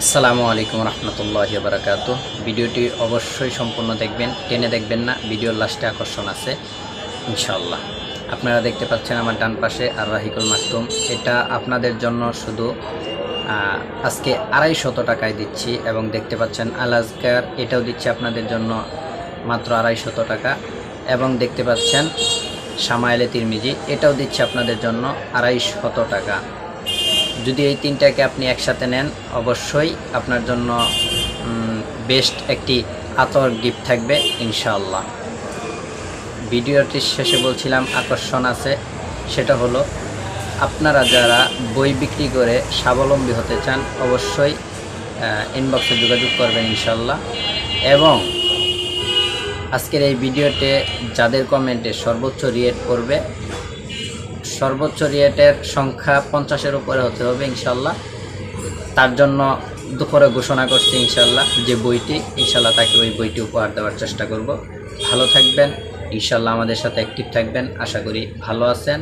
আসসালামু আলাইকুম রহমতুল্লাহি ওয়া বারাকাতুহু। ভিডিওটি অবশ্যই সম্পূর্ণ দেখবেন, টেনে দেখবেন না। ভিডিওর লাস্টে আকর্ষণ আছে ইনশাআল্লাহ। আপনারা দেখতে পাচ্ছেন আমার ডান পাশে আর রাহিকুল মাকতুম, এটা আপনাদের জন্য শুধু আজকে 250 টাকায় দিচ্ছি। এবং দেখতে পাচ্ছেন আল আজকার, এটাও দিচ্ছি আপনাদের জন্য মাত্র 250 টাকা। এবং দেখতে পাচ্ছেন শামাইলে তিরমিজি, এটাও দিচ্ছি আপনাদের জন্য 250 টাকা। যদি এই তিনটাকে আপনি একসাথে নেন, অবশ্যই আপনার জন্য বেস্ট একটি আতর গিফট থাকবে ইনশাআল্লাহ। ভিডিওটির শেষে বলছিলাম আকর্ষণ আছে, সেটা হলো আপনারা যারা বই বিক্রি করে স্বাবলম্বী হতে চান, অবশ্যই ইনবক্সে যোগাযোগ করবেন ইনশাআল্লাহ। এবং আজকের এই ভিডিওতে যাদের কমেন্টে সর্বোচ্চ রিয়েট করবে, সর্বোচ্চ রিয়েটের সংখ্যা 50-এর উপরে হতে হবে ইনশাল্লাহ। তার জন্য দুপুরে ঘোষণা করছি ইনশাল্লাহ যে বইটি, ইনশাল্লাহ তাকে ওই বইটি উপহার দেওয়ার চেষ্টা করব। ভালো থাকবেন ইনশাল্লাহ, আমাদের সাথে অ্যাক্টিভ থাকবেন। আশা করি ভালো আছেন।